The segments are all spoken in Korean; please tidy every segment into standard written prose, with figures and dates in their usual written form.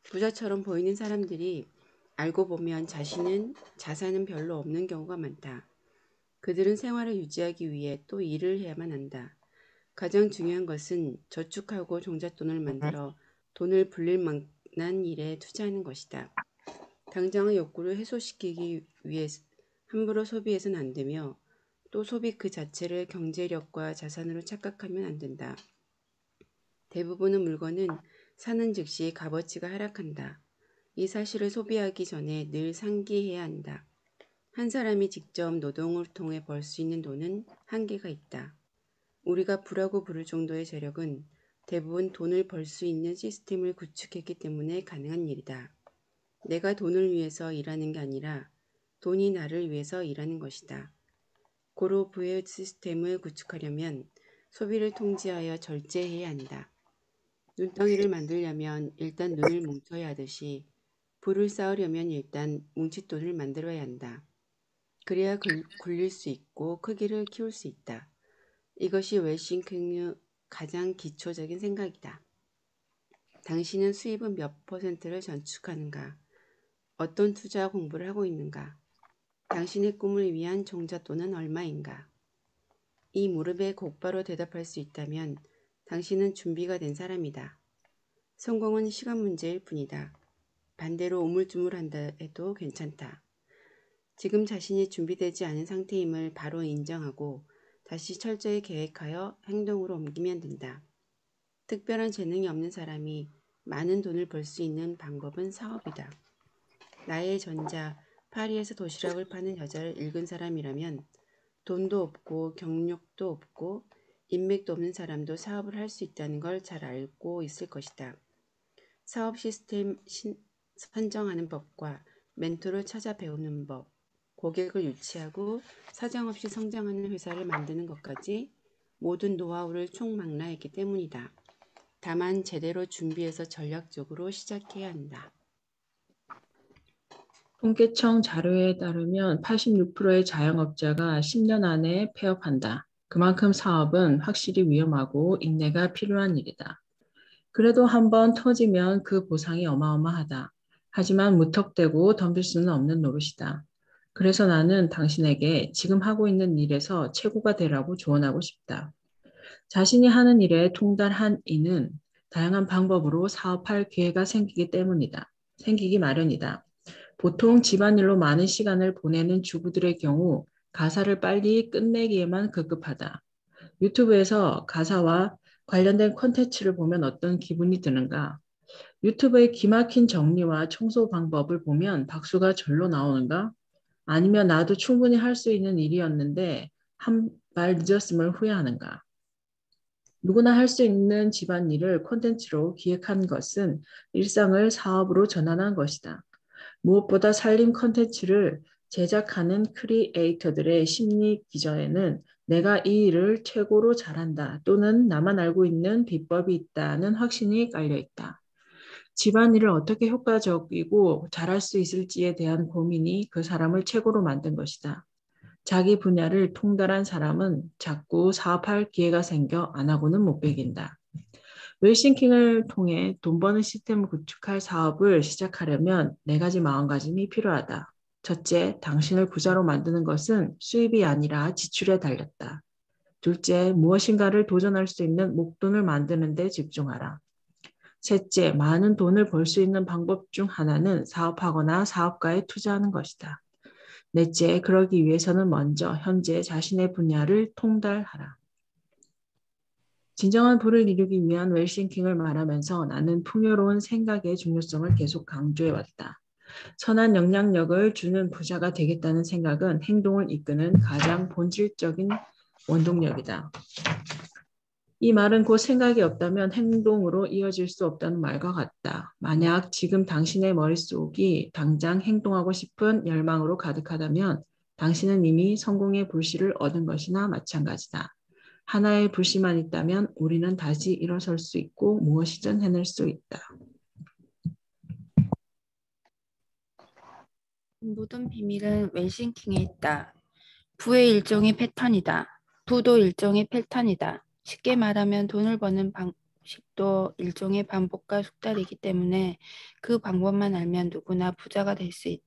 부자처럼 보이는 사람들이 알고 보면 자산은 별로 없는 경우가 많다. 그들은 생활을 유지하기 위해 또 일을 해야만 한다. 가장 중요한 것은 저축하고 종잣돈을 만들어 돈을 불릴 만한 일에 투자하는 것이다. 당장의 욕구를 해소시키기 위해 함부로 소비해서는 안 되며 또 소비 그 자체를 경제력과 자산으로 착각하면 안 된다. 대부분의 물건은 사는 즉시 값어치가 하락한다. 이 사실을 소비하기 전에 늘 상기해야 한다. 한 사람이 직접 노동을 통해 벌 수 있는 돈은 한계가 있다. 우리가 부라고 부를 정도의 재력은 대부분 돈을 벌 수 있는 시스템을 구축했기 때문에 가능한 일이다. 내가 돈을 위해서 일하는 게 아니라 돈이 나를 위해서 일하는 것이다. 고로 부의 시스템을 구축하려면 소비를 통제하여 절제해야 한다. 눈덩이를 만들려면 일단 눈을 뭉쳐야 하듯이 부를 쌓으려면 일단 뭉칫돈을 만들어야 한다. 그래야 굴릴 수 있고 크기를 키울 수 있다. 이것이 웰싱킹의 가장 기초적인 생각이다. 당신은 수입은 몇 퍼센트를 저축하는가? 어떤 투자 공부를 하고 있는가? 당신의 꿈을 위한 종잣돈은 얼마인가? 이 무릎에 곧바로 대답할 수 있다면 당신은 준비가 된 사람이다. 성공은 시간 문제일 뿐이다. 반대로 우물쭈물한다 해도 괜찮다. 지금 자신이 준비되지 않은 상태임을 바로 인정하고 다시 철저히 계획하여 행동으로 옮기면 된다. 특별한 재능이 없는 사람이 많은 돈을 벌 수 있는 방법은 사업이다. 나의 전자, 파리에서 도시락을 파는 여자를 읽은 사람이라면 돈도 없고 경력도 없고 인맥도 없는 사람도 사업을 할 수 있다는 걸 잘 알고 있을 것이다. 사업 시스템 선정하는 법과 멘토를 찾아 배우는 법, 고객을 유치하고 사정없이 성장하는 회사를 만드는 것까지 모든 노하우를 총망라했기 때문이다. 다만 제대로 준비해서 전략적으로 시작해야 한다. 통계청 자료에 따르면 86%의 자영업자가 10년 안에 폐업한다. 그만큼 사업은 확실히 위험하고 인내가 필요한 일이다. 그래도 한번 터지면 그 보상이 어마어마하다. 하지만 무턱대고 덤빌 수는 없는 노릇이다. 그래서 나는 당신에게 지금 하고 있는 일에서 최고가 되라고 조언하고 싶다. 자신이 하는 일에 통달한 이는 다양한 방법으로 사업할 기회가 생기기 마련이다. 보통 집안일로 많은 시간을 보내는 주부들의 경우 가사를 빨리 끝내기에만 급급하다. 유튜브에서 가사와 관련된 콘텐츠를 보면 어떤 기분이 드는가? 유튜브의 기막힌 정리와 청소 방법을 보면 박수가 절로 나오는가? 아니면 나도 충분히 할 수 있는 일이었는데 한 발 늦었음을 후회하는가? 누구나 할 수 있는 집안일을 콘텐츠로 기획한 것은 일상을 사업으로 전환한 것이다. 무엇보다 살림 콘텐츠를 제작하는 크리에이터들의 심리 기저에는 내가 이 일을 최고로 잘한다 또는 나만 알고 있는 비법이 있다는 확신이 깔려 있다. 집안일을 어떻게 효과적이고 잘할 수 있을지에 대한 고민이 그 사람을 최고로 만든 것이다. 자기 분야를 통달한 사람은 자꾸 사업할 기회가 생겨 안 하고는 못 베긴다. 웰싱킹을 통해 돈 버는 시스템을 구축할 사업을 시작하려면 네 가지 마음가짐이 필요하다. 첫째, 당신을 부자로 만드는 것은 수입이 아니라 지출에 달렸다. 둘째, 무엇인가를 도전할 수 있는 목돈을 만드는 데 집중하라. 셋째, 많은 돈을 벌 수 있는 방법 중 하나는 사업하거나 사업가에 투자하는 것이다. 넷째, 그러기 위해서는 먼저 현재 자신의 분야를 통달하라. 진정한 부를 이루기 위한 웰싱킹을 말하면서 나는 풍요로운 생각의 중요성을 계속 강조해왔다. 선한 영향력을 주는 부자가 되겠다는 생각은 행동을 이끄는 가장 본질적인 원동력이다. 이 말은 곧 생각이 없다면 행동으로 이어질 수 없다는 말과 같다. 만약 지금 당신의 머릿속이 당장 행동하고 싶은 열망으로 가득하다면 당신은 이미 성공의 불씨를 얻은 것이나 마찬가지다. 하나의 불씨만 있다면 우리는 다시 일어설 수 있고 무엇이든 해낼 수 있다. 모든 비밀은 웰싱킹에 있다. 부의 일종의 패턴이다. 부도 일종의 패턴이다. 쉽게 말하면 돈을 버는 방식도 일종의 반복과 숙달이기 때문에 그 방법만 알면 누구나 부자가 될 수 있다.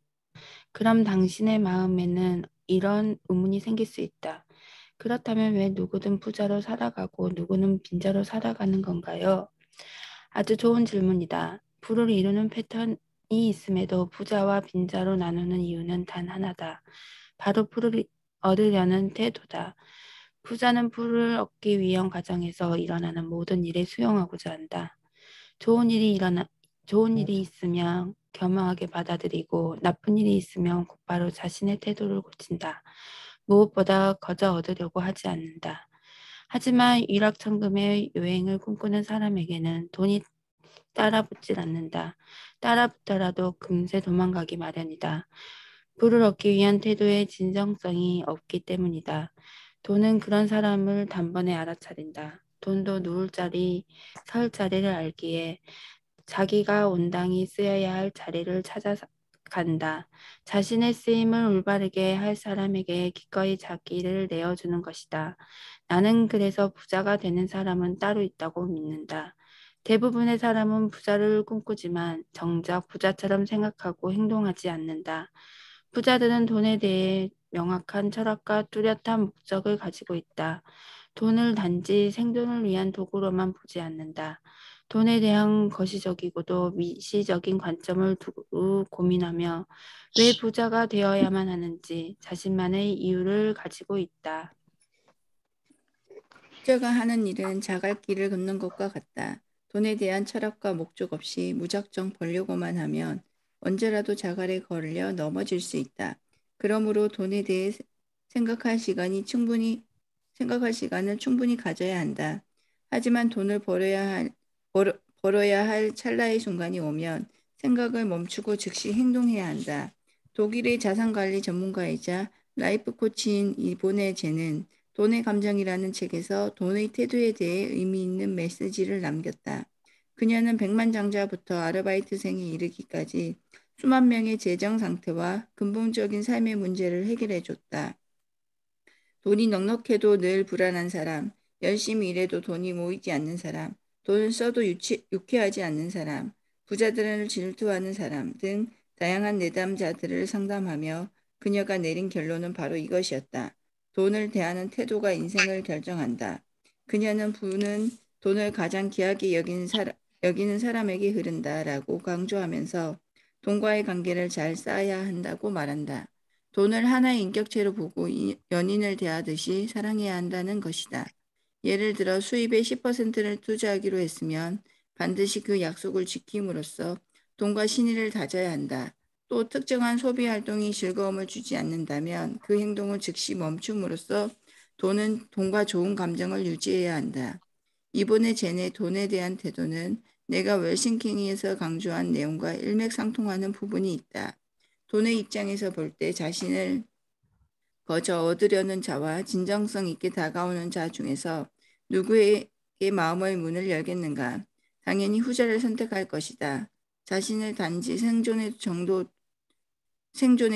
그럼 당신의 마음에는 이런 의문이 생길 수 있다. 그렇다면 왜 누구든 부자로 살아가고 누구는 빈자로 살아가는 건가요? 아주 좋은 질문이다. 부를 이루는 패턴이 있음에도 부자와 빈자로 나누는 이유는 단 하나다. 바로 부를 얻으려는 태도다. 부자는 부를 얻기 위한 과정에서 일어나는 모든 일에 수용하고자 한다. 좋은 일이 있으면 겸허하게 받아들이고 나쁜 일이 있으면 곧바로 자신의 태도를 고친다. 무엇보다 거저 얻으려고 하지 않는다. 하지만 일확천금의 여행을 꿈꾸는 사람에게는 돈이 따라붙질 않는다. 따라붙더라도 금세 도망가기 마련이다. 부를 얻기 위한 태도의 진정성이 없기 때문이다. 돈은 그런 사람을 단번에 알아차린다. 돈도 누울 자리, 설 자리를 알기에 자기가 온당히 쓰여야 할 자리를 찾아간다. 자신의 쓰임을 올바르게 할 사람에게 기꺼이 자기를 내어주는 것이다. 나는 그래서 부자가 되는 사람은 따로 있다고 믿는다. 대부분의 사람은 부자를 꿈꾸지만 정작 부자처럼 생각하고 행동하지 않는다. 부자들은 돈에 대해 명확한 철학과 뚜렷한 목적을 가지고 있다. 돈을 단지 생존을 위한 도구로만 보지 않는다. 돈에 대한 거시적이고도 미시적인 관점을 두고 고민하며 왜 부자가 되어야만 하는지 자신만의 이유를 가지고 있다. 부자가 하는 일은 자갈 길을 걷는 것과 같다. 돈에 대한 철학과 목적 없이 무작정 벌려고만 하면 언제라도 자갈에 걸려 넘어질 수 있다. 그러므로 돈에 대해 생각할 시간을 충분히 가져야 한다. 하지만 돈을 벌어야 할 찰나의 순간이 오면 생각을 멈추고 즉시 행동해야 한다. 독일의 자산관리 전문가이자 라이프 코치인 이보네 제는 돈의 감정이라는 책에서 돈의 태도에 대해 의미 있는 메시지를 남겼다. 그녀는 백만장자부터 아르바이트생에 이르기까지 수만 명의 재정 상태와 근본적인 삶의 문제를 해결해 줬다. 돈이 넉넉해도 늘 불안한 사람, 열심히 일해도 돈이 모이지 않는 사람, 돈을 써도 유쾌하지 않는 사람, 부자들을 질투하는 사람 등 다양한 내담자들을 상담하며 그녀가 내린 결론은 바로 이것이었다. 돈을 대하는 태도가 인생을 결정한다. 그녀는 부는 돈을 가장 귀하게 여기는 사람에게 흐른다라고 강조하면서 돈과의 관계를 잘 쌓아야 한다고 말한다. 돈을 하나의 인격체로 보고 연인을 대하듯이 사랑해야 한다는 것이다. 예를 들어 수입의 10%를 투자하기로 했으면 반드시 그 약속을 지킴으로써 돈과 신의를 다져야 한다. 또 특정한 소비 활동이 즐거움을 주지 않는다면 그 행동을 즉시 멈춤으로써 돈과 좋은 감정을 유지해야 한다. 이번에 제네 돈에 대한 태도는 내가 웰싱킹에서 강조한 내용과 일맥상통하는 부분이 있다. 돈의 입장에서 볼 때 자신을 거저 얻으려는 자와 진정성 있게 다가오는 자 중에서 누구에게 마음의 문을 열겠는가? 당연히 후자를 선택할 것이다. 자신을 단지 생존의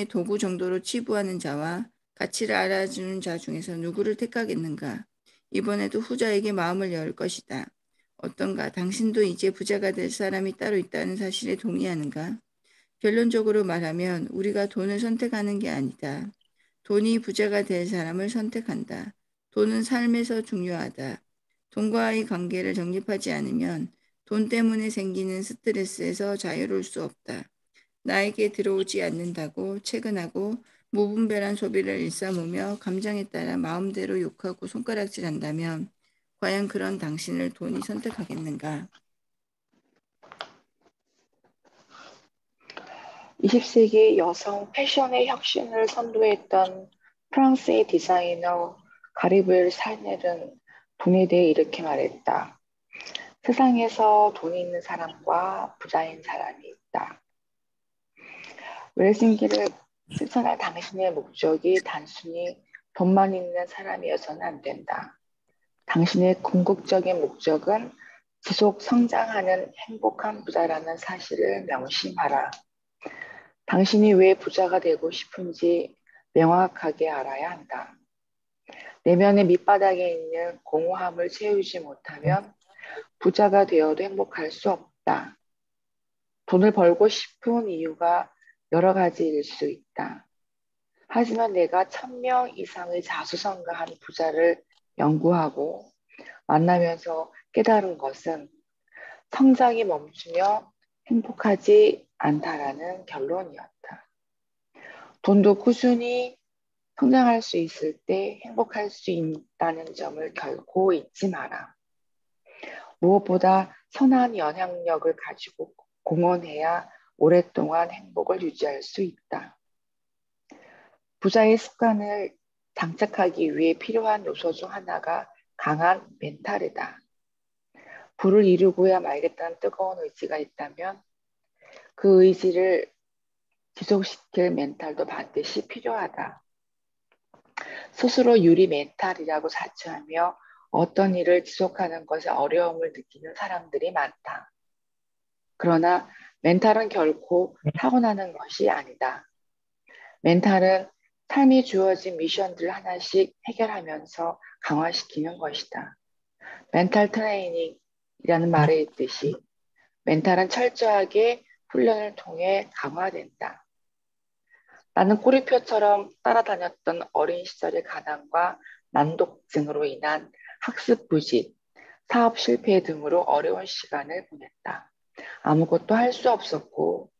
도구 정도로 치부하는 자와 가치를 알아주는 자 중에서 누구를 택하겠는가? 이번에도 후자에게 마음을 열 것이다. 어떤가? 당신도 이제 부자가 될 사람이 따로 있다는 사실에 동의하는가? 결론적으로 말하면 우리가 돈을 선택하는 게 아니다. 돈이 부자가 될 사람을 선택한다. 돈은 삶에서 중요하다. 돈과의 관계를 정립하지 않으면 돈 때문에 생기는 스트레스에서 자유로울 수 없다. 나에게 들어오지 않는다고 채근하고 무분별한 소비를 일삼으며 감정에 따라 마음대로 욕하고 손가락질한다면 과연 그런 당신을 돈이 선택하겠는가? 20세기 여성 패션의 혁신을 선도했던 프랑스의 디자이너 가리블 샤넬은 돈에 대해 이렇게 말했다. 세상에서 돈이 있는 사람과 부자인 사람이 있다. 웰싱키를 실천할 당신의 목적이 단순히 돈만 있는 사람이어서는 안 된다. 당신의 궁극적인 목적은 지속 성장하는 행복한 부자라는 사실을 명심하라. 당신이 왜 부자가 되고 싶은지 명확하게 알아야 한다. 내면의 밑바닥에 있는 공허함을 채우지 못하면 부자가 되어도 행복할 수 없다. 돈을 벌고 싶은 이유가 여러 가지일 수 있다. 하지만 내가 1,000명 이상의 자수성가한 부자를 연구하고 만나면서 깨달은 것은 성장이 멈추며 행복하지 않다라는 결론이었다. 돈도 꾸준히 성장할 수 있을 때 행복할 수 있다는 점을 결코 잊지 마라. 무엇보다 선한 영향력을 가지고 공헌해야 오랫동안 행복을 유지할 수 있다. 부자의 습관을 장착하기 위해 필요한 요소 중 하나가 강한 멘탈이다. 부를 이루고야 말겠다는 뜨거운 의지가 있다면 그 의지를 지속시킬 멘탈도 반드시 필요하다. 스스로 유리 멘탈이라고 자처하며 어떤 일을 지속하는 것에 어려움을 느끼는 사람들이 많다. 그러나 멘탈은 결코 타고나는 것이 아니다. 멘탈은 삶이 주어진 미션들을 하나씩 해결하면서 강화시키는 것이다. 멘탈 트레이닝이라는 말에 있듯이 멘탈은 철저하게 훈련을 통해 강화된다. 나는 꼬리표처럼 따라다녔던 어린 시절의 가난과 난독증으로 인한 학습 부진, 사업 실패 등으로 어려운 시간을 보냈다. 아무것도 할 수 없었고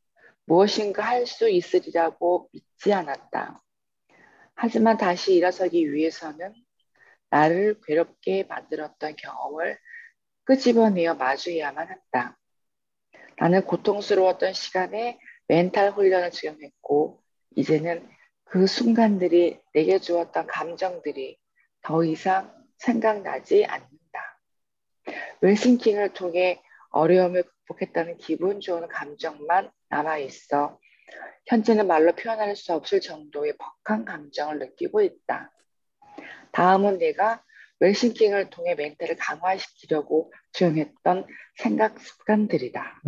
무엇인가 할 수 있으리라고 믿지 않았다. 하지만 다시 일어서기 위해서는 나를 괴롭게 만들었던 경험을 끄집어내어 마주해야만 했다. 나는 고통스러웠던 시간에 멘탈 훈련을 적용했고 이제는 그 순간들이 내게 주었던 감정들이 더 이상 생각나지 않는다. 웰싱킹을 통해 어려움을 극복했다는 기분 좋은 감정만 남아있어 현재는 말로 표현할 수 없을 정도의 벅한 감정을 느끼고 있다. 다음은 내가 웰싱킹을 통해 멘탈을 강화시키려고 적용했던 생각 습관들이다.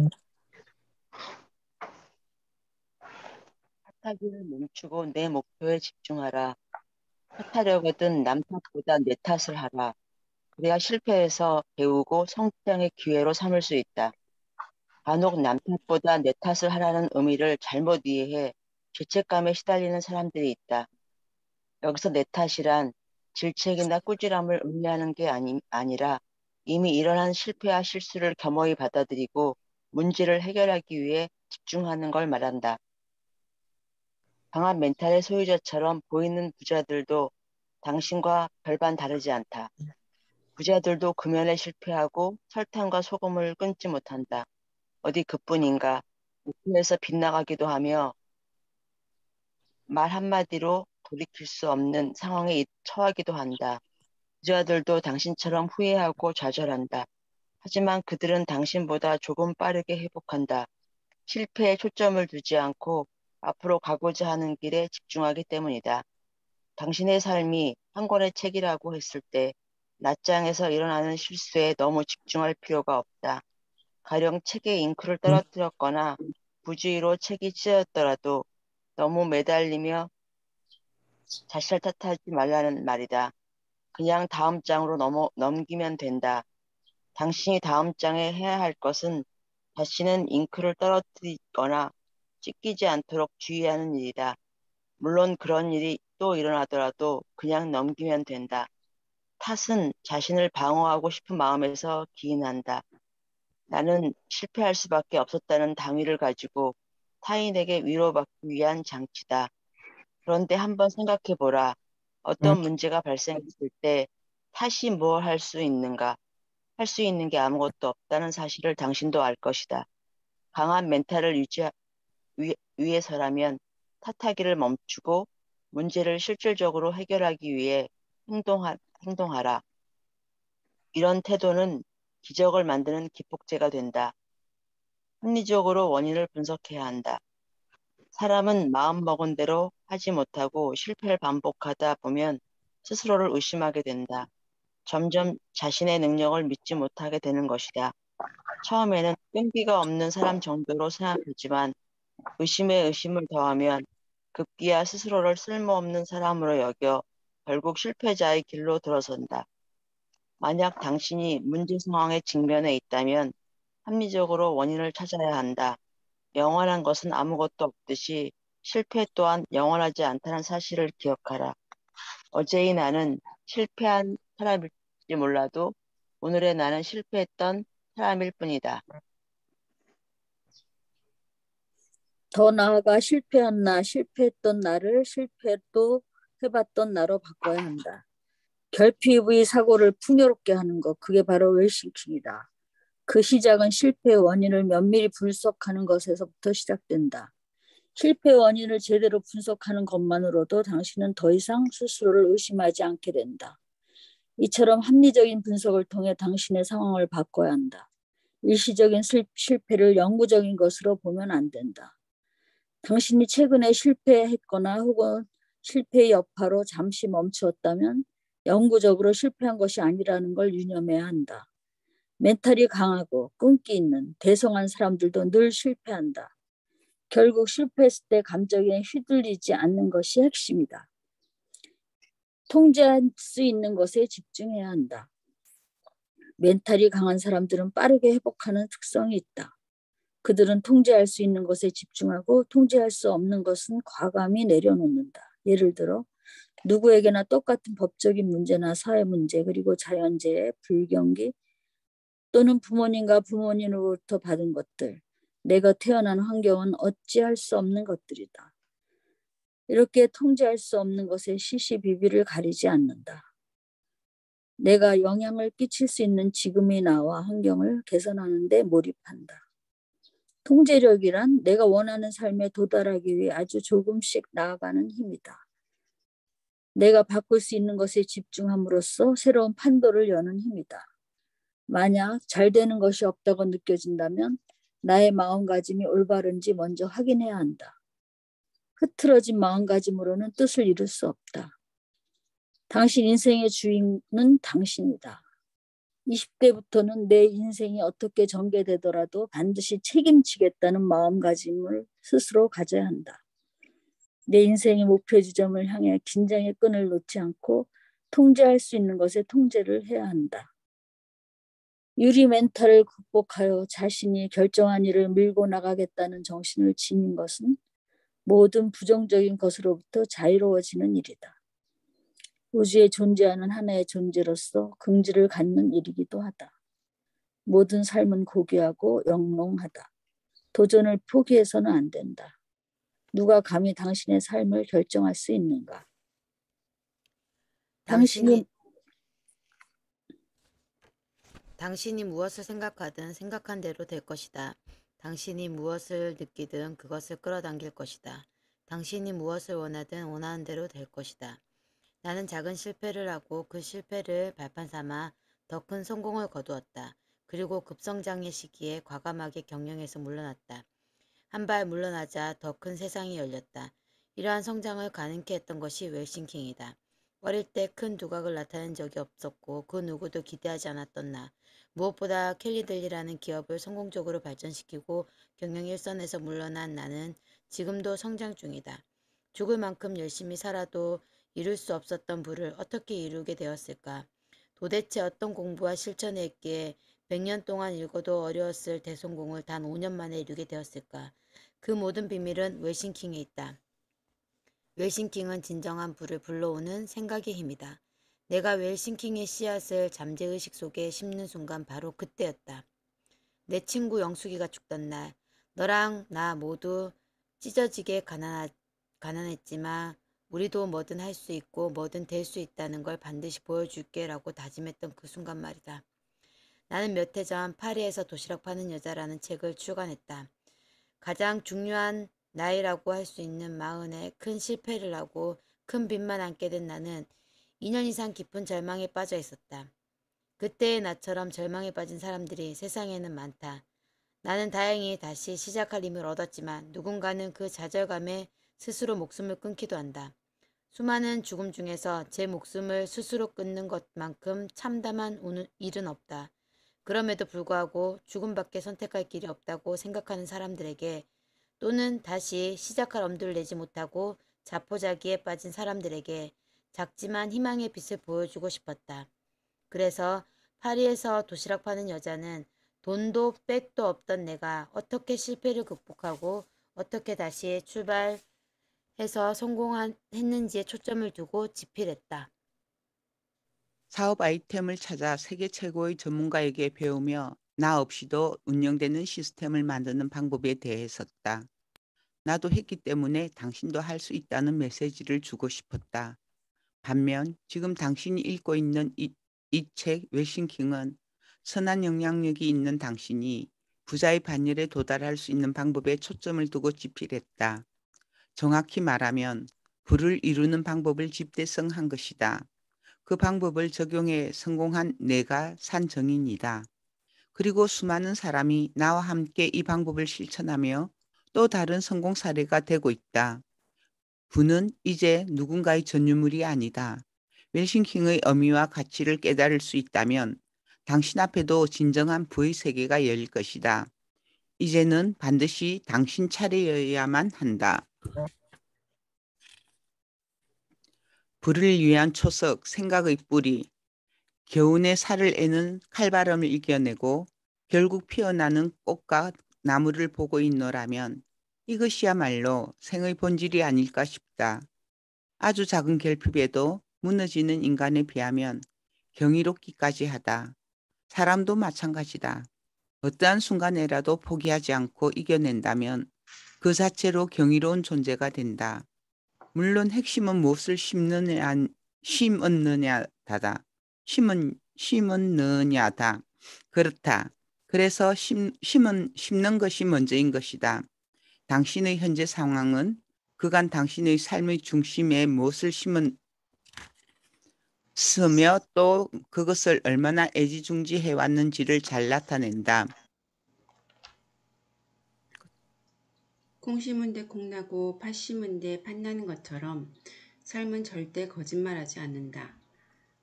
탓하기를 멈추고 내 목표에 집중하라. 탓하려거든 남 탓보다 내 탓을 하라. 그래야 실패해서 배우고 성장의 기회로 삼을 수 있다. 간혹 남 탓보다 내 탓을 하라는 의미를 잘못 이해해 죄책감에 시달리는 사람들이 있다. 여기서 내 탓이란 질책이나 꾸지람을 의미하는 게 아니라 이미 일어난 실패와 실수를 겸허히 받아들이고 문제를 해결하기 위해 집중하는 걸 말한다. 강한 멘탈의 소유자처럼 보이는 부자들도 당신과 별반 다르지 않다. 부자들도 금연에 실패하고 설탕과 소금을 끊지 못한다. 어디 그뿐인가. 목표에서 빗나가기도 하며 말 한마디로 돌이킬 수 없는 상황에 처하기도 한다. 부자들도 당신처럼 후회하고 좌절한다. 하지만 그들은 당신보다 조금 빠르게 회복한다. 실패에 초점을 두지 않고 앞으로 가고자 하는 길에 집중하기 때문이다. 당신의 삶이 한 권의 책이라고 했을 때 낱장에서 일어나는 실수에 너무 집중할 필요가 없다. 가령 책에 잉크를 떨어뜨렸거나 부주의로 책이 찢어졌더라도 너무 매달리며 자신을 탓하지 말라는 말이다. 그냥 다음 장으로 넘기면 된다. 당신이 다음 장에 해야 할 것은 다시는 잉크를 떨어뜨리거나 찢기지 않도록 주의하는 일이다. 물론 그런 일이 또 일어나더라도 그냥 넘기면 된다. 탓은 자신을 방어하고 싶은 마음에서 기인한다. 나는 실패할 수밖에 없었다는 당위를 가지고 타인에게 위로받기 위한 장치다. 그런데 한번 생각해보라. 어떤 문제가 발생했을 때 탓이 뭘 할 수 있는가? 할 수 있는 게 아무것도 없다는 사실을 당신도 알 것이다. 강한 멘탈을 위해서라면 탓하기를 멈추고 문제를 실질적으로 해결하기 위해 행동하라. 이런 태도는 기적을 만드는 기폭제가 된다. 합리적으로 원인을 분석해야 한다. 사람은 마음먹은 대로 하지 못하고 실패를 반복하다 보면 스스로를 의심하게 된다. 점점 자신의 능력을 믿지 못하게 되는 것이다. 처음에는 끈기가 없는 사람 정도로 생각하지만 의심에 의심을 더하면 급기야 스스로를 쓸모없는 사람으로 여겨 결국 실패자의 길로 들어선다. 만약 당신이 문제 상황에 직면해 있다면 합리적으로 원인을 찾아야 한다. 영원한 것은 아무것도 없듯이 실패 또한 영원하지 않다는 사실을 기억하라. 어제의 나는 실패한 사람일지 몰라도 오늘의 나는 실패했던 사람일 뿐이다. 더 나아가 실패한 나, 실패했던 나를 실패도 해봤던 나로 바꿔야 한다. 결핍의 사고를 풍요롭게 하는 것, 그게 바로 웰싱킹이다. 그 시작은 실패의 원인을 면밀히 분석하는 것에서부터 시작된다. 실패의 원인을 제대로 분석하는 것만으로도 당신은 더 이상 스스로를 의심하지 않게 된다. 이처럼 합리적인 분석을 통해 당신의 상황을 바꿔야 한다. 일시적인 실패를 영구적인 것으로 보면 안 된다. 당신이 최근에 실패했거나 혹은 실패의 여파로 잠시 멈추었다면 영구적으로 실패한 것이 아니라는 걸 유념해야 한다. 멘탈이 강하고 끈기 있는 대성한 사람들도 늘 실패한다. 결국 실패했을 때 감정에 휘둘리지 않는 것이 핵심이다. 통제할 수 있는 것에 집중해야 한다. 멘탈이 강한 사람들은 빠르게 회복하는 특성이 있다. 그들은 통제할 수 있는 것에 집중하고 통제할 수 없는 것은 과감히 내려놓는다. 예를 들어 누구에게나 똑같은 법적인 문제나 사회 문제 그리고 자연재해, 불경기 또는 부모님과 부모님으로부터 받은 것들, 내가 태어난 환경은 어찌할 수 없는 것들이다. 이렇게 통제할 수 없는 것에 시시비비를 가리지 않는다. 내가 영향을 끼칠 수 있는 지금의 나와 환경을 개선하는 데 몰입한다. 통제력이란 내가 원하는 삶에 도달하기 위해 아주 조금씩 나아가는 힘이다. 내가 바꿀 수 있는 것에 집중함으로써 새로운 판도를 여는 힘이다. 만약 잘 되는 것이 없다고 느껴진다면 나의 마음가짐이 올바른지 먼저 확인해야 한다. 흐트러진 마음가짐으로는 뜻을 이룰 수 없다. 당신 인생의 주인은 당신이다. 20대부터는 내 인생이 어떻게 전개되더라도 반드시 책임지겠다는 마음가짐을 스스로 가져야 한다. 내 인생의 목표 지점을 향해 긴장의 끈을 놓지 않고 통제할 수 있는 것에 통제를 해야 한다. 유리 멘탈을 극복하여 자신이 결정한 일을 밀고 나가겠다는 정신을 지닌 것은 모든 부정적인 것으로부터 자유로워지는 일이다. 우주에 존재하는 하나의 존재로서 긍지를 갖는 일이기도 하다. 모든 삶은 고귀하고 영롱하다. 도전을 포기해서는 안 된다. 누가 감히 당신의 삶을 결정할 수 있는가? 당신이 무엇을 생각하든 생각한 대로 될 것이다. 당신이 무엇을 느끼든 그것을 끌어당길 것이다. 당신이 무엇을 원하든 원하는 대로 될 것이다. 나는 작은 실패를 하고 그 실패를 발판 삼아 더 큰 성공을 거두었다. 그리고 급성장의 시기에 과감하게 경영에서 물러났다. 한 발 물러나자 더 큰 세상이 열렸다. 이러한 성장을 가능케 했던 것이 웰싱킹이다. 어릴 때 큰 두각을 나타낸 적이 없었고 그 누구도 기대하지 않았던 나. 무엇보다 켈리들리라는 기업을 성공적으로 발전시키고 경영 일선에서 물러난 나는 지금도 성장 중이다. 죽을 만큼 열심히 살아도 이룰 수 없었던 부를 어떻게 이루게 되었을까? 도대체 어떤 공부와 실천에 있기에 100년 동안 읽어도 어려웠을 대성공을 단 5년 만에 이루게 되었을까? 그 모든 비밀은 웰싱킹에 있다. 웰싱킹은 진정한 부를 불러오는 생각의 힘이다. 내가 웰싱킹의 씨앗을 잠재의식 속에 심는 순간 바로 그때였다. 내 친구 영숙이가 죽던 날, 너랑 나 모두 찢어지게 가난했지만 우리도 뭐든 할 수 있고 뭐든 될 수 있다는 걸 반드시 보여줄게 라고 다짐했던 그 순간 말이다. 나는 몇 해 전 파리에서 도시락 파는 여자라는 책을 출간했다. 가장 중요한 나이라고 할 수 있는 40에 큰 실패를 하고 큰 빚만 안게 된 나는 2년 이상 깊은 절망에 빠져 있었다. 그때의 나처럼 절망에 빠진 사람들이 세상에는 많다. 나는 다행히 다시 시작할 힘을 얻었지만 누군가는 그 좌절감에 스스로 목숨을 끊기도 한다. 수많은 죽음 중에서 제 목숨을 스스로 끊는 것만큼 참담한 일은 없다. 그럼에도 불구하고 죽음밖에 선택할 길이 없다고 생각하는 사람들에게 또는 다시 시작할 엄두를 내지 못하고 자포자기에 빠진 사람들에게 작지만 희망의 빛을 보여주고 싶었다. 그래서 파리에서 도시락 파는 여자는 돈도 백도 없던 내가 어떻게 실패를 극복하고 어떻게 다시 출발해서 성공했는지에 초점을 두고 집필했다. 사업 아이템을 찾아 세계 최고의 전문가에게 배우며 나 없이도 운영되는 시스템을 만드는 방법에 대해 썼다. 나도 했기 때문에 당신도 할 수 있다는 메시지를 주고 싶었다. 반면 지금 당신이 읽고 있는 이 책 웰싱킹은 선한 영향력이 있는 당신이 부자의 반열에 도달할 수 있는 방법에 초점을 두고 집필했다. 정확히 말하면 부를 이루는 방법을 집대성한 것이다. 그 방법을 적용해 성공한 내가 산 정인이다. 그리고 수많은 사람이 나와 함께 이 방법을 실천하며 또 다른 성공 사례가 되고 있다. 부는 이제 누군가의 전유물이 아니다. 웰싱킹의 의미와 가치를 깨달을 수 있다면 당신 앞에도 진정한 부의 세계가 열릴 것이다. 이제는 반드시 당신 차례여야만 한다. 부를 위한 초석, 생각의 뿌리, 겨우내 살을 애는 칼바람을 이겨내고 결국 피어나는 꽃과 나무를 보고 있노라면 이것이야말로 생의 본질이 아닐까 싶다. 아주 작은 결핍에도 무너지는 인간에 비하면 경이롭기까지 하다. 사람도 마찬가지다. 어떠한 순간에라도 포기하지 않고 이겨낸다면 그 자체로 경이로운 존재가 된다. 물론 핵심은 무엇을 심었느냐다. 그렇다. 그래서 심는 것이 먼저인 것이다. 당신의 현재 상황은 그간 당신의 삶의 중심에 무엇을 심었으며 또 그것을 얼마나 애지중지해 왔는지를 잘 나타낸다. 콩 심은 데 콩 나고 팥 심은 데 팥 나는 것처럼 삶은 절대 거짓말하지 않는다.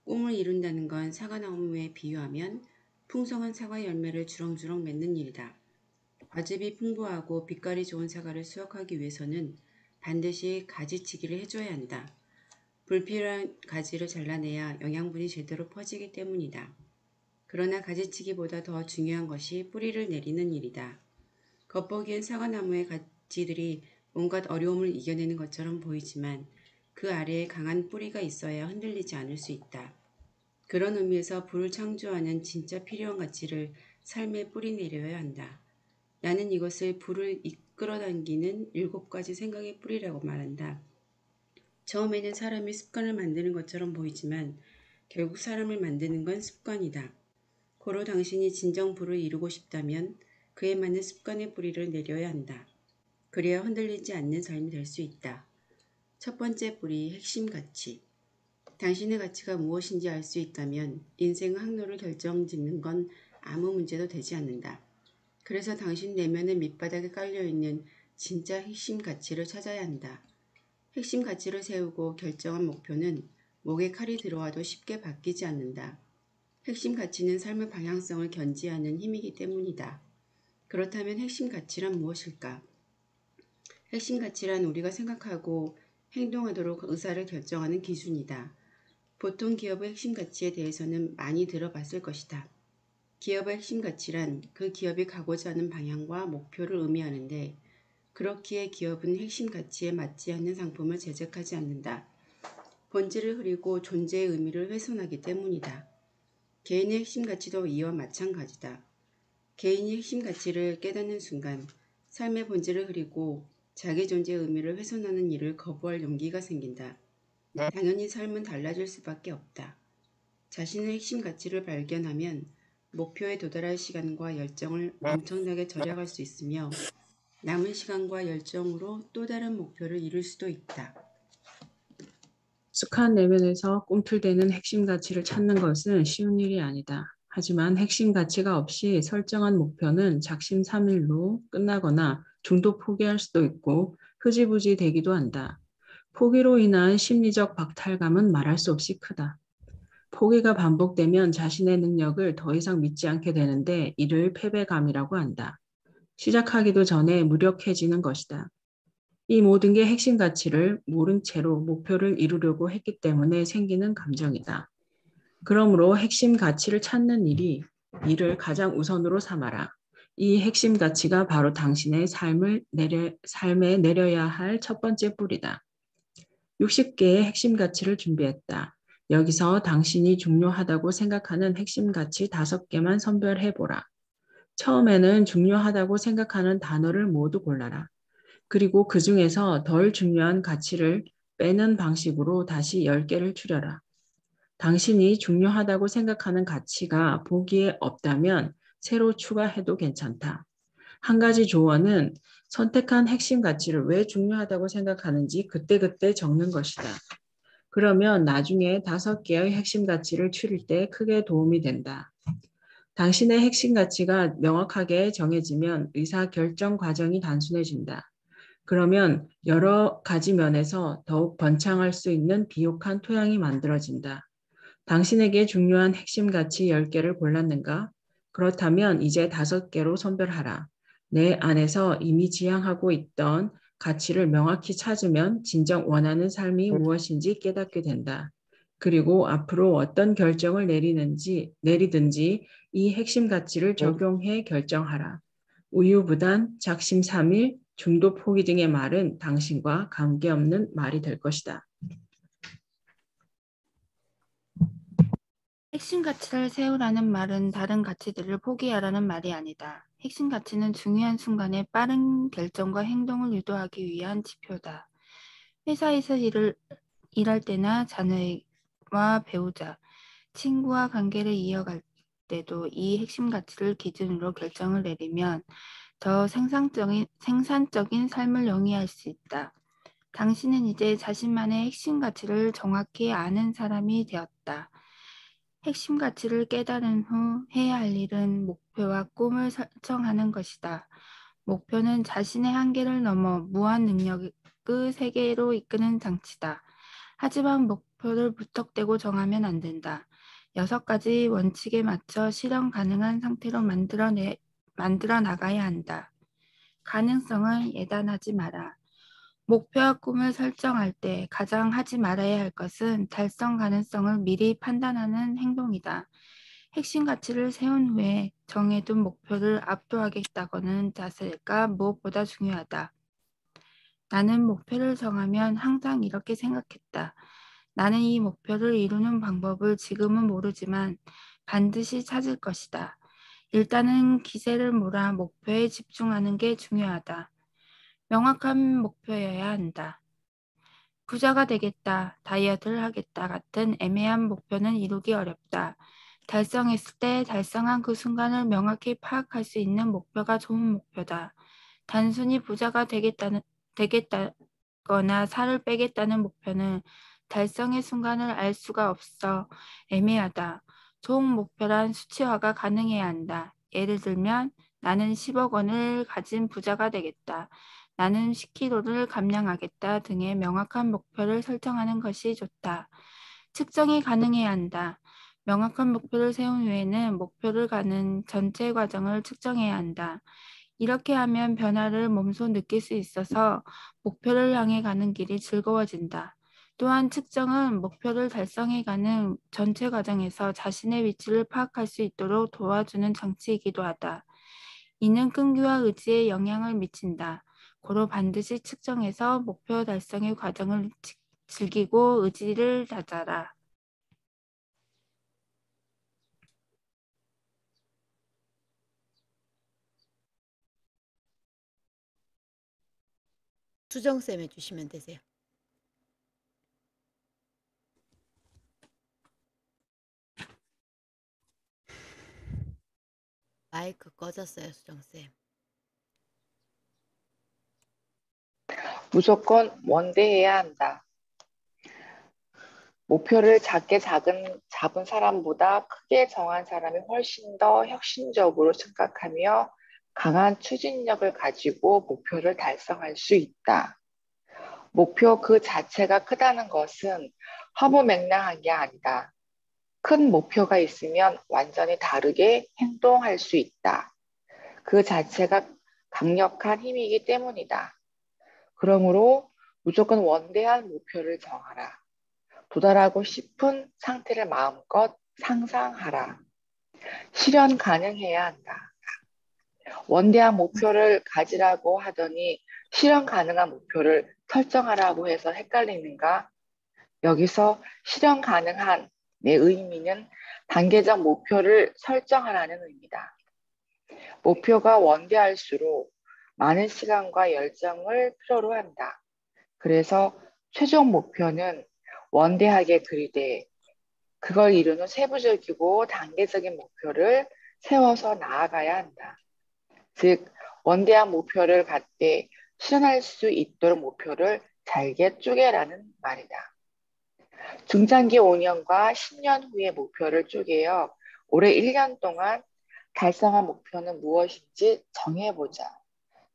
꿈을 이룬다는 건 사과나무에 비유하면 풍성한 사과 열매를 주렁주렁 맺는 일이다. 과즙이 풍부하고 빛깔이 좋은 사과를 수확하기 위해서는 반드시 가지치기를 해줘야 한다. 불필요한 가지를 잘라내야 영양분이 제대로 퍼지기 때문이다. 그러나 가지치기보다 더 중요한 것이 뿌리를 내리는 일이다. 겉보기엔 사과나무의 가지들이 온갖 어려움을 이겨내는 것처럼 보이지만 그 아래에 강한 뿌리가 있어야 흔들리지 않을 수 있다. 그런 의미에서 부를 창조하는 진짜 필요한 가치를 삶에 뿌리 내려야 한다. 나는 이것을 부를 이끌어당기는 7가지 생각의 뿌리라고 말한다. 처음에는 사람이 습관을 만드는 것처럼 보이지만 결국 사람을 만드는 건 습관이다. 고로 당신이 진정 부를 이루고 싶다면 그에 맞는 습관의 뿌리를 내려야 한다. 그래야 흔들리지 않는 삶이 될 수 있다. 첫 번째 뿌리, 핵심 가치. 당신의 가치가 무엇인지 알 수 있다면 인생의 항로를 결정짓는 건 아무 문제도 되지 않는다. 그래서 당신 내면의 밑바닥에 깔려있는 진짜 핵심 가치를 찾아야 한다. 핵심 가치를 세우고 결정한 목표는 목에 칼이 들어와도 쉽게 바뀌지 않는다. 핵심 가치는 삶의 방향성을 견지하는 힘이기 때문이다. 그렇다면 핵심 가치란 무엇일까? 핵심 가치란 우리가 생각하고 행동하도록 의사를 결정하는 기준이다. 보통 기업의 핵심 가치에 대해서는 많이 들어봤을 것이다. 기업의 핵심 가치란 그 기업이 가고자 하는 방향과 목표를 의미하는데 그렇기에 기업은 핵심 가치에 맞지 않는 상품을 제작하지 않는다. 본질을 흐리고 존재의 의미를 훼손하기 때문이다. 개인의 핵심 가치도 이와 마찬가지다. 개인이 핵심 가치를 깨닫는 순간 삶의 본질을 흐리고 자기 존재의 의미를 훼손하는 일을 거부할 용기가 생긴다. 당연히 삶은 달라질 수밖에 없다. 자신의 핵심 가치를 발견하면 목표에 도달할 시간과 열정을 엄청나게 절약할 수 있으며 남은 시간과 열정으로 또 다른 목표를 이룰 수도 있다. 익숙한 내면에서 꿈틀대는 핵심 가치를 찾는 것은 쉬운 일이 아니다. 하지만 핵심 가치가 없이 설정한 목표는 작심삼일로 끝나거나 중도 포기할 수도 있고 흐지부지 되기도 한다. 포기로 인한 심리적 박탈감은 말할 수 없이 크다. 포기가 반복되면 자신의 능력을 더 이상 믿지 않게 되는데 이를 패배감이라고 한다. 시작하기도 전에 무력해지는 것이다. 이 모든 게 핵심 가치를 모른 채로 목표를 이루려고 했기 때문에 생기는 감정이다. 그러므로 핵심 가치를 찾는 일을 가장 우선으로 삼아라. 이 핵심 가치가 바로 당신의 삶에 내려야 할 첫 번째 뿌리다. 60개의 핵심 가치를 준비했다. 여기서 당신이 중요하다고 생각하는 핵심 가치 5개만 선별해보라. 처음에는 중요하다고 생각하는 단어를 모두 골라라. 그리고 그 중에서 덜 중요한 가치를 빼는 방식으로 다시 10개를 추려라. 당신이 중요하다고 생각하는 가치가 보기에 없다면 새로 추가해도 괜찮다. 한 가지 조언은 선택한 핵심 가치를 왜 중요하다고 생각하는지 그때그때 적는 것이다. 그러면 나중에 5개의 핵심 가치를 추릴 때 크게 도움이 된다. 당신의 핵심 가치가 명확하게 정해지면 의사결정 과정이 단순해진다. 그러면 여러 가지 면에서 더욱 번창할 수 있는 비옥한 토양이 만들어진다. 당신에게 중요한 핵심 가치 10개를 골랐는가? 그렇다면 이제 5개로 선별하라. 내 안에서 이미 지향하고 있던 가치를 명확히 찾으면 진정 원하는 삶이 무엇인지 깨닫게 된다. 그리고 앞으로 어떤 결정을 내리든지 이 핵심 가치를 적용해 결정하라. 우유부단, 작심삼일, 중도 포기 등의 말은 당신과 관계없는 말이 될 것이다. 핵심 가치를 세우라는 말은 다른 가치들을 포기하라는 말이 아니다. 핵심 가치는 중요한 순간에 빠른 결정과 행동을 유도하기 위한 지표다. 회사에서 일할 때나 자녀와 배우자, 친구와 관계를 이어갈 때도 이 핵심 가치를 기준으로 결정을 내리면 더 생산적인 삶을 영위할 수 있다. 당신은 이제 자신만의 핵심 가치를 정확히 아는 사람이 되었다. 핵심 가치를 깨달은 후 해야 할 일은 목표와 꿈을 설정하는 것이다. 목표는 자신의 한계를 넘어 무한 능력의 세계로 이끄는 장치다. 하지만 목표를 무턱대고 정하면 안 된다. 6가지 원칙에 맞춰 실현 가능한 상태로 만들어 나가야 한다. 가능성을 예단하지 마라. 목표와 꿈을 설정할 때 가장 하지 말아야 할 것은 달성 가능성을 미리 판단하는 행동이다. 핵심 가치를 세운 후에 정해둔 목표를 압도하겠다고는 자세가 무엇보다 중요하다. 나는 목표를 정하면 항상 이렇게 생각했다. 나는 이 목표를 이루는 방법을 지금은 모르지만 반드시 찾을 것이다. 일단은 기세를 몰아 목표에 집중하는 게 중요하다. 명확한 목표여야 한다. 부자가 되겠다, 다이어트를 하겠다 같은 애매한 목표는 이루기 어렵다. 달성했을 때 달성한 그 순간을 명확히 파악할 수 있는 목표가 좋은 목표다. 단순히 부자가 되겠다거나 살을 빼겠다는 목표는 달성의 순간을 알 수가 없어 애매하다. 좋은 목표란 수치화가 가능해야 한다. 예를 들면 나는 10억 원을 가진 부자가 되겠다. 나는 10kg를 감량하겠다 등의 명확한 목표를 설정하는 것이 좋다. 측정이 가능해야 한다. 명확한 목표를 세운 후에는 목표를 가는 전체 과정을 측정해야 한다. 이렇게 하면 변화를 몸소 느낄 수 있어서 목표를 향해 가는 길이 즐거워진다. 또한 측정은 목표를 달성해가는 전체 과정에서 자신의 위치를 파악할 수 있도록 도와주는 장치이기도 하다. 이는 끈기와 의지에 영향을 미친다. 고로 반드시 측정해서 목표 달성의 과정을 즐기고 의지를 다져라. 수정쌤 해주시면 되세요. 마이크 꺼졌어요, 수정쌤. 무조건 원대해야 한다. 목표를 잡은 사람보다 크게 정한 사람이 훨씬 더 혁신적으로 생각하며 강한 추진력을 가지고 목표를 달성할 수 있다. 목표 그 자체가 크다는 것은 허무맹랑한 게 아니다. 큰 목표가 있으면 완전히 다르게 행동할 수 있다. 그 자체가 강력한 힘이기 때문이다. 그러므로 무조건 원대한 목표를 정하라. 도달하고 싶은 상태를 마음껏 상상하라. 실현 가능해야 한다. 원대한 목표를 가지라고 하더니 실현 가능한 목표를 설정하라고 해서 헷갈리는가? 여기서 실현 가능한 내 의미는 단계적 목표를 설정하라는 의미다. 목표가 원대할수록 많은 시간과 열정을 필요로 한다. 그래서 최종 목표는 원대하게 그리되 그걸 이루는 세부적이고 단계적인 목표를 세워서 나아가야 한다. 즉, 원대한 목표를 갖되 실현할 수 있도록 목표를 잘게 쪼개라는 말이다. 중장기 5년과 10년 후의 목표를 쪼개어 올해 1년 동안 달성한 목표는 무엇인지 정해보자.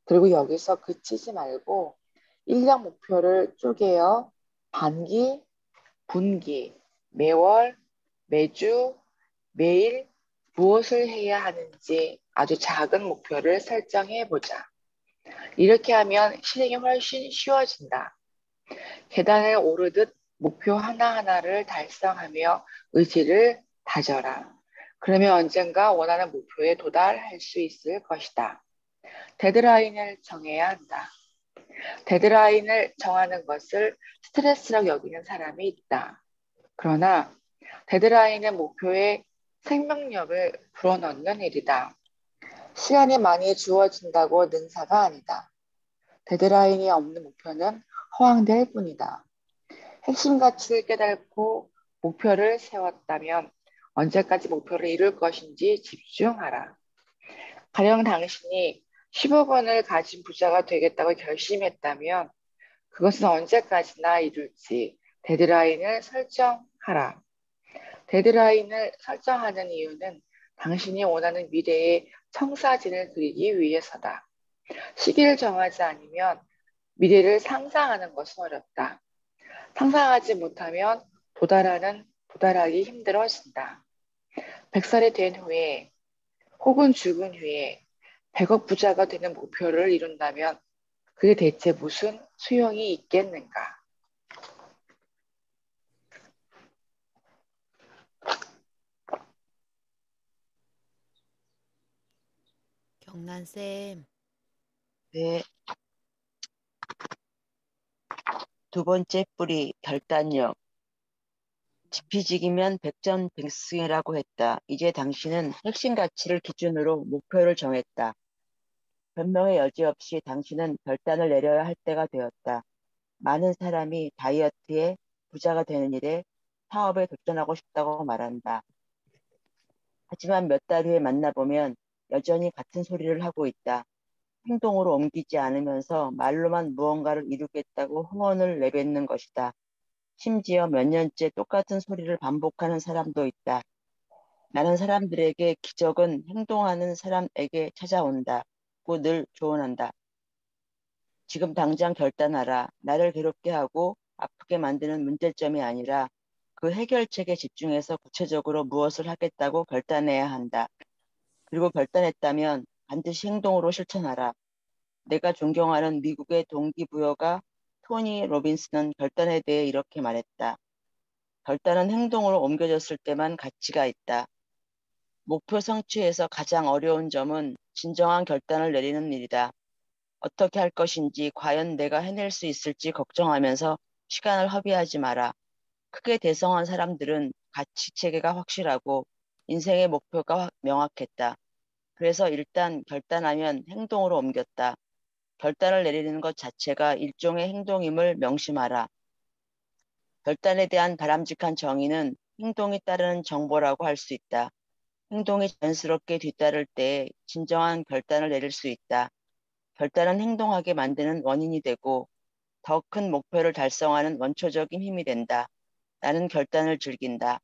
그리고 여기서 그치지 말고 1년 목표를 쪼개어 반기, 분기, 매월, 매주, 매일 무엇을 해야 하는지 아주 작은 목표를 설정해 보자. 이렇게 하면 실행이 훨씬 쉬워진다. 계단을 오르듯 목표 하나하나를 달성하며 의지를 다져라. 그러면 언젠가 원하는 목표에 도달할 수 있을 것이다. 데드라인을 정해야 한다. 데드라인을 정하는 것을 스트레스라고 여기는 사람이 있다. 그러나 데드라인은 목표에 생명력을 불어넣는 일이다. 시간이 많이 주어진다고 능사가 아니다. 데드라인이 없는 목표는 허황될 뿐이다. 핵심 가치를 깨닫고 목표를 세웠다면 언제까지 목표를 이룰 것인지 집중하라. 가령 당신이 10억 원을 가진 부자가 되겠다고 결심했다면 그것은 언제까지나 이룰지 데드라인을 설정하라. 데드라인을 설정하는 이유는 당신이 원하는 미래의 청사진을 그리기 위해서다. 시기를 정하지 않으면 미래를 상상하는 것은 어렵다. 상상하지 못하면 도달하기 힘들어진다. 100살이 된 후에 혹은 죽은 후에 100억 부자가 되는 목표를 이룬다면 그게 대체 무슨 소용이 있겠는가? 경란쌤, 네. 두 번째 뿌리, 결단력. 지피지기면 백전백승이라고 했다. 이제 당신은 핵심 가치를 기준으로 목표를 정했다. 변명의 여지 없이 당신은 결단을 내려야 할 때가 되었다. 많은 사람이 다이어트에, 부자가 되는 일에, 사업에 도전하고 싶다고 말한다. 하지만 몇 달 후에 만나보면 여전히 같은 소리를 하고 있다. 행동으로 옮기지 않으면서 말로만 무언가를 이루겠다고 흥언을 내뱉는 것이다. 심지어 몇 년째 똑같은 소리를 반복하는 사람도 있다. 나는 사람들에게 기적은 행동하는 사람에게 찾아온다고 늘 조언한다. 지금 당장 결단하라. 나를 괴롭게 하고 아프게 만드는 문제점이 아니라 그 해결책에 집중해서 구체적으로 무엇을 하겠다고 결단해야 한다. 그리고 결단했다면 반드시 행동으로 실천하라. 내가 존경하는 미국의 동기부여가 토니 로빈스는 결단에 대해 이렇게 말했다. 결단은 행동으로 옮겨졌을 때만 가치가 있다. 목표 성취에서 가장 어려운 점은 진정한 결단을 내리는 일이다. 어떻게 할 것인지, 과연 내가 해낼 수 있을지 걱정하면서 시간을 허비하지 마라. 크게 대성한 사람들은 가치 체계가 확실하고 인생의 목표가 명확했다. 그래서 일단 결단하면 행동으로 옮겼다. 결단을 내리는 것 자체가 일종의 행동임을 명심하라. 결단에 대한 바람직한 정의는 행동이 따르는 정보라고 할 수 있다. 행동이 자연스럽게 뒤따를 때 진정한 결단을 내릴 수 있다. 결단은 행동하게 만드는 원인이 되고 더 큰 목표를 달성하는 원초적인 힘이 된다. 나는 결단을 즐긴다.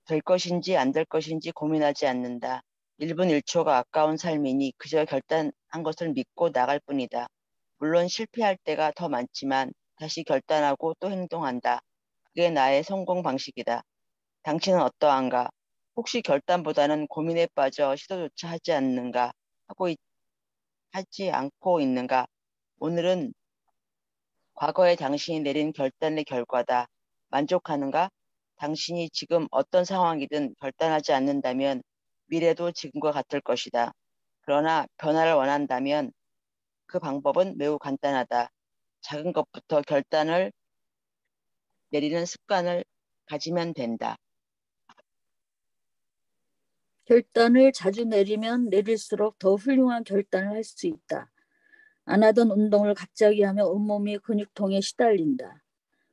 될 것인지 안 될 것인지 고민하지 않는다. 1분 1초가 아까운 삶이니 그저 결단한 것을 믿고 나갈 뿐이다. 물론 실패할 때가 더 많지만 다시 결단하고 또 행동한다. 그게 나의 성공 방식이다. 당신은 어떠한가? 혹시 결단보다는 고민에 빠져 시도조차 하지 않고 있는가? 오늘은 과거에 당신이 내린 결단의 결과다. 만족하는가? 당신이 지금 어떤 상황이든 결단하지 않는다면 미래도 지금과 같을 것이다. 그러나 변화를 원한다면 그 방법은 매우 간단하다. 작은 것부터 결단을 내리는 습관을 가지면 된다. 결단을 자주 내리면 내릴수록 더 훌륭한 결단을 할 수 있다. 안 하던 운동을 갑자기 하면 온몸이 근육통에 시달린다.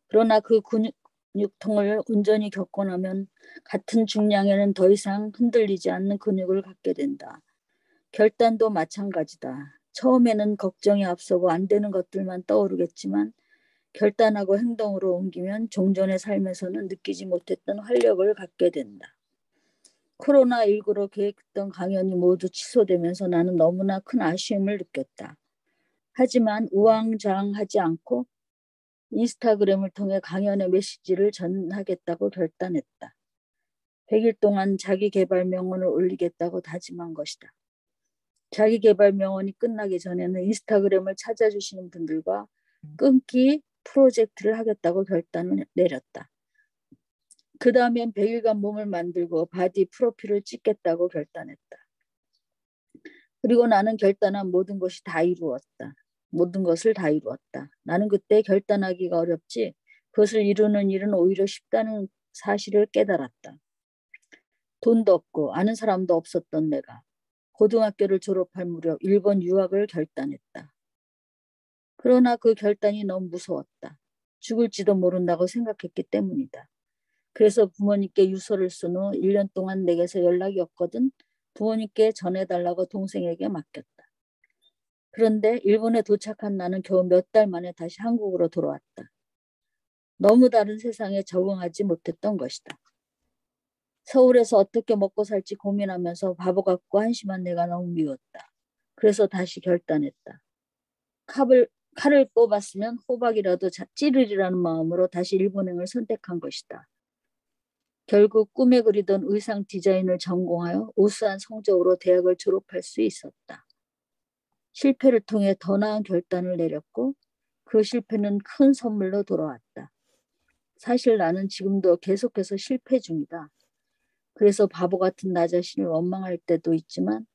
그러나 그 근육통을 온전히 겪고 나면 같은 중량에는 더 이상 흔들리지 않는 근육을 갖게 된다. 결단도 마찬가지다. 처음에는 걱정이 앞서고 안 되는 것들만 떠오르겠지만 결단하고 행동으로 옮기면 종전의 삶에서는 느끼지 못했던 활력을 갖게 된다. 코로나19로 계획했던 강연이 모두 취소되면서 나는 너무나 큰 아쉬움을 느꼈다. 하지만 우왕좌왕하지 않고 인스타그램을 통해 강연의 메시지를 전하겠다고 결단했다. 100일 동안 자기개발 명언을 올리겠다고 다짐한 것이다. 자기개발 명언이 끝나기 전에는 인스타그램을 찾아주시는 분들과 끊기 프로젝트를 하겠다고 결단을 내렸다. 그 다음엔 100일간 몸을 만들고 바디 프로필을 찍겠다고 결단했다. 그리고 나는 결단한 모든 것을 다 이루었다. 나는 그때 결단하기가 어렵지 그것을 이루는 일은 오히려 쉽다는 사실을 깨달았다. 돈도 없고 아는 사람도 없었던 내가 고등학교를 졸업할 무렵 일본 유학을 결단했다. 그러나 그 결단이 너무 무서웠다. 죽을지도 모른다고 생각했기 때문이다. 그래서 부모님께 유서를 쓴 후 1년 동안 내게서 연락이 없거든 부모님께 전해달라고 동생에게 맡겼다. 그런데 일본에 도착한 나는 겨우 몇 달 만에 다시 한국으로 돌아왔다. 너무 다른 세상에 적응하지 못했던 것이다. 서울에서 어떻게 먹고 살지 고민하면서 바보 같고 한심한 내가 너무 미웠다. 그래서 다시 결단했다. 칼을 뽑았으면 호박이라도 찌르리라는 마음으로 다시 일본행을 선택한 것이다. 결국 꿈에 그리던 의상 디자인을 전공하여 우수한 성적으로 대학을 졸업할 수 있었다. 실패를 통해 더 나은 결단을 내렸고 그 실패는 큰 선물로 돌아왔다. 사실 나는 지금도 계속해서 실패 중이다. 그래서 바보 같은 나 자신을 원망할 때도 있지만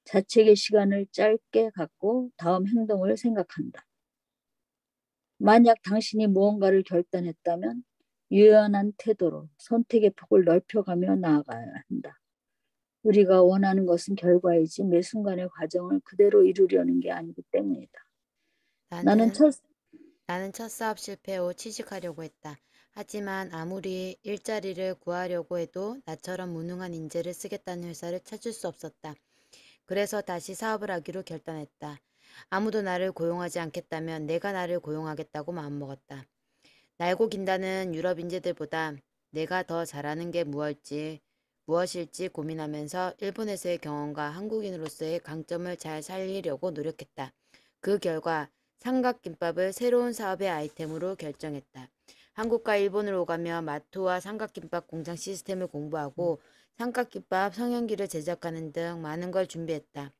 자책의 시간을 짧게 갖고 다음 행동을 생각한다. 만약 당신이 무언가를 결단했다면 유연한 태도로 선택의 폭을 넓혀가며 나아가야 한다. 우리가 원하는 것은 결과이지 매 순간의 과정을 그대로 이루려는 게 아니기 때문이다. 나는 첫 사업 실패 후 취직하려고 했다. 하지만 아무리 일자리를 구하려고 해도 나처럼 무능한 인재를 쓰겠다는 회사를 찾을 수 없었다. 그래서 다시 사업을 하기로 결단했다. 아무도 나를 고용하지 않겠다면 내가 나를 고용하겠다고 마음먹었다. 날고 긴다는 유럽 인재들보다 내가 더 잘하는 게 무엇일지 고민하면서 일본에서의 경험과 한국인으로서의 강점을 잘 살리려고 노력했다. 그 결과 삼각김밥을 새로운 사업의 아이템으로 결정했다. 한국과 일본을 오가며 마토와 삼각김밥 공장 시스템을 공부하고 삼각김밥 성형기를 제작하는 등 많은 걸 준비했다.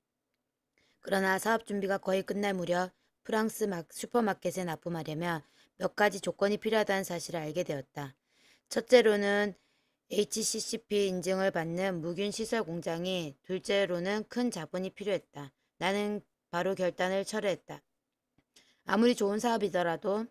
그러나 사업 준비가 거의 끝날 무렵 프랑스 슈퍼마켓에 납품하려면 몇 가지 조건이 필요하다는 사실을 알게 되었다. 첫째로는 HCCP 인증을 받는 무균 시설 공장이, 둘째로는 큰 자본이 필요했다. 나는 바로 결단을 철회했다. 아무리 좋은 사업이더라도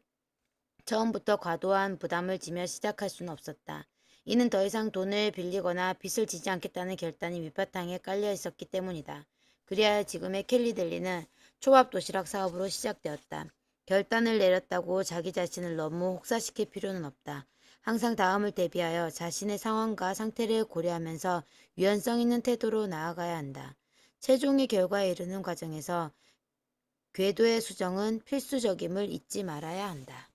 처음부터 과도한 부담을 지며 시작할 수는 없었다. 이는 더 이상 돈을 빌리거나 빚을 지지 않겠다는 결단이 밑바탕에 깔려 있었기 때문이다. 그리하여 지금의 켈리델리는 초밥 도시락 사업으로 시작되었다. 결단을 내렸다고 자기 자신을 너무 혹사시킬 필요는 없다. 항상 다음을 대비하여 자신의 상황과 상태를 고려하면서 유연성 있는 태도로 나아가야 한다. 최종의 결과에 이르는 과정에서 궤도의 수정은 필수적임을 잊지 말아야 한다.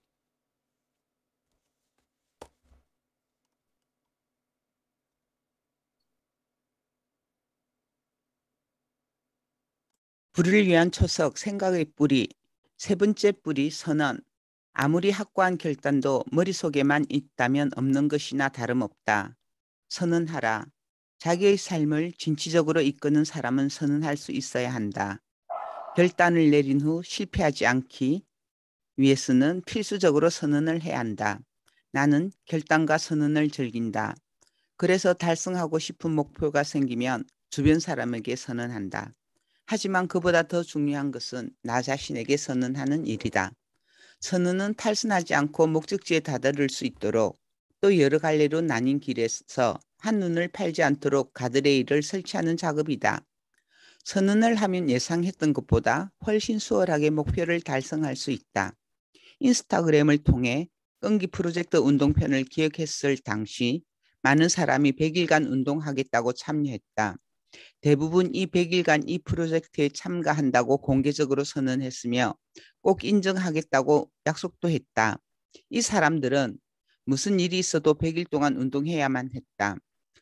불을 위한 초석, 생각의 뿌리. 세 번째 뿌리, 선언. 아무리 확고한 결단도 머릿속에만 있다면 없는 것이나 다름없다. 선언하라. 자기의 삶을 진취적으로 이끄는 사람은 선언할 수 있어야 한다. 결단을 내린 후 실패하지 않기 위해서는 필수적으로 선언을 해야 한다. 나는 결단과 선언을 즐긴다. 그래서 달성하고 싶은 목표가 생기면 주변 사람에게 선언한다. 하지만 그보다 더 중요한 것은 나 자신에게 선언하는 일이다. 선언은 탈선하지 않고 목적지에 다다를 수 있도록 또 여러 갈래로 나뉜 길에서 한눈을 팔지 않도록 가드레일을 설치하는 작업이다. 선언을 하면 예상했던 것보다 훨씬 수월하게 목표를 달성할 수 있다. 인스타그램을 통해 끈기 프로젝트 운동편을 기획했을 당시 많은 사람이 100일간 운동하겠다고 참여했다. 대부분 이 100일간 이 프로젝트에 참가한다고 공개적으로 선언했으며 꼭 인정하겠다고 약속도 했다. 이 사람들은 무슨 일이 있어도 100일 동안 운동해야만 했다.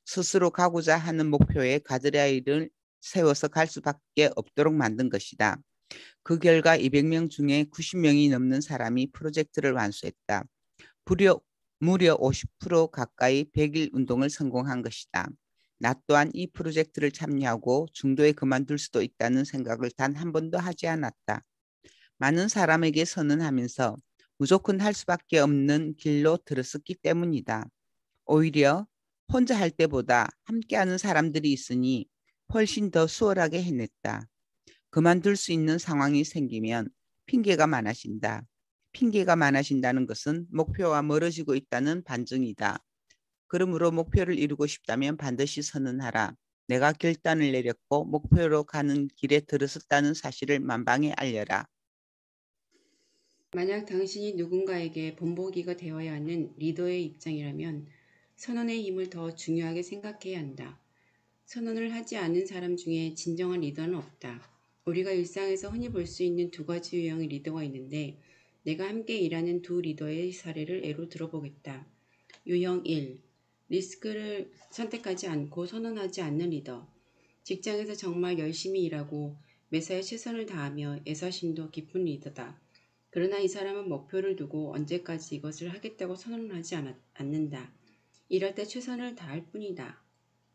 스스로 가고자 하는 목표에 가드레일을 세워서 갈 수밖에 없도록 만든 것이다. 그 결과 200명 중에 90명이 넘는 사람이 프로젝트를 완수했다. 무려 50% 가까이 100일 운동을 성공한 것이다. 나 또한 이 프로젝트를 참여하고 중도에 그만둘 수도 있다는 생각을 단 한 번도 하지 않았다. 많은 사람에게 선언하면서 무조건 할 수밖에 없는 길로 들었었기 때문이다. 오히려 혼자 할 때보다 함께하는 사람들이 있으니 훨씬 더 수월하게 해냈다. 그만둘 수 있는 상황이 생기면 핑계가 많아진다. 핑계가 많아진다는 것은 목표와 멀어지고 있다는 반증이다. 그러므로 목표를 이루고 싶다면 반드시 선언하라. 내가 결단을 내렸고 목표로 가는 길에 들어섰다는 사실을 만방에 알려라. 만약 당신이 누군가에게 본보기가 되어야 하는 리더의 입장이라면 선언의 힘을 더 중요하게 생각해야 한다. 선언을 하지 않은 사람 중에 진정한 리더는 없다. 우리가 일상에서 흔히 볼 수 있는 두 가지 유형의 리더가 있는데 내가 함께 일하는 두 리더의 사례를 예로 들어보겠다. 유형 1. 리스크를 선택하지 않고 선언하지 않는 리더. 직장에서 정말 열심히 일하고 매사에 최선을 다하며 애사심도 깊은 리더다. 그러나 이 사람은 목표를 두고 언제까지 이것을 하겠다고 선언을 하지 않는다. 일할 때 최선을 다할 뿐이다.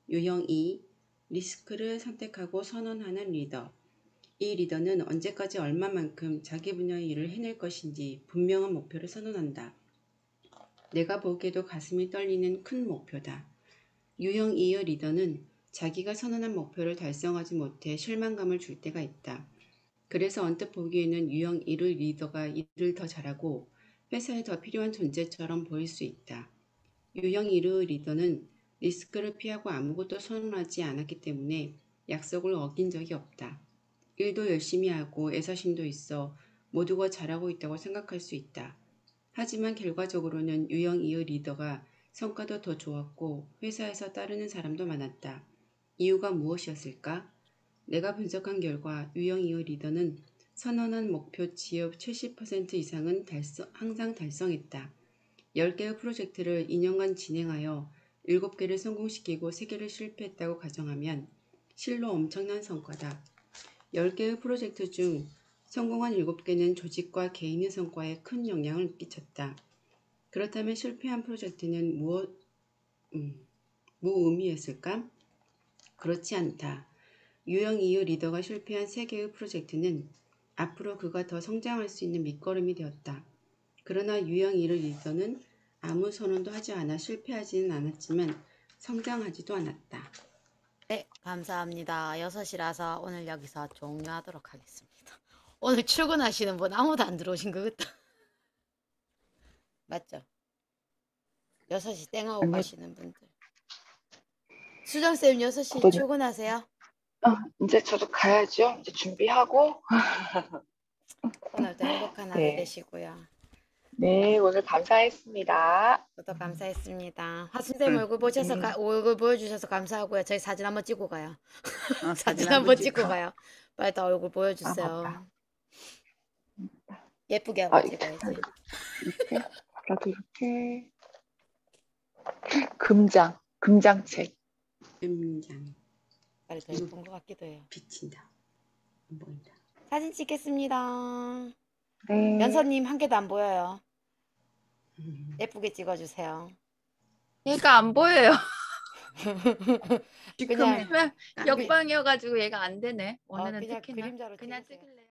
유형 2. 리스크를 선택하고 선언하는 리더. 이 리더는 언제까지 얼마만큼 자기 분야의 일을 해낼 것인지 분명한 목표를 선언한다. 내가 보기에도 가슴이 떨리는 큰 목표다. 유형 2의 리더는 자기가 선언한 목표를 달성하지 못해 실망감을 줄 때가 있다. 그래서 언뜻 보기에는 유형 1의 리더가 일을 더 잘하고 회사에 더 필요한 존재처럼 보일 수 있다. 유형 1의 리더는 리스크를 피하고 아무것도 선언하지 않았기 때문에 약속을 어긴 적이 없다. 일도 열심히 하고 애사심도 있어 모두가 잘하고 있다고 생각할 수 있다. 하지만 결과적으로는 유형 2의 리더가 성과도 더 좋았고 회사에서 따르는 사람도 많았다. 이유가 무엇이었을까? 내가 분석한 결과 유형 2의 리더는 선언한 목표치의 70% 이상은 항상 달성했다. 10개의 프로젝트를 2년간 진행하여 7개를 성공시키고 3개를 실패했다고 가정하면 실로 엄청난 성과다. 10개의 프로젝트 중 성공한 7개는 조직과 개인의 성과에 큰 영향을 끼쳤다. 그렇다면 실패한 프로젝트는 무의미했을까? 그렇지 않다. 유형 2의 리더가 실패한 3개의 프로젝트는 앞으로 그가 더 성장할 수 있는 밑거름이 되었다. 그러나 유형 1의 리더는 아무 선언도 하지 않아 실패하지는 않았지만 성장하지도 않았다. 네, 감사합니다. 6시라서 오늘 여기서 종료하도록 하겠습니다. 오늘 출근하시는 분 아무도 안 들어오신 것 같다. 맞죠? 6시 땡하고 아니요. 가시는 분들. 수정쌤 6시 저도 출근하세요? 이제 저도 가야죠. 이제 준비하고. 오늘도 행복한 하루 네. 되시고요. 네, 오늘 감사했습니다. 저도 감사했습니다. 화순쌤 얼굴 보셔서 얼굴 보여주셔서 감사하고요. 저희 사진 한번 찍고 가요. 사진 한번 찍고 가요. 빨리 다 얼굴 보여주세요. 맞다. 예쁘게 한번 찍어야지. 이렇게, 나도 이렇게. 금장책. 음장 빨리 더 예쁜 것 같기도 해요. 비친다. 안 보인다. 사진 찍겠습니다. 네. 연서님 한 개도 안 보여요. 예쁘게 찍어주세요. 얘가 안 보여요. 그냥 역방이어가지고 얘가 안 되네. 오늘은 그냥 특히나 그림자로 그냥 찍으세요. 찍을래요.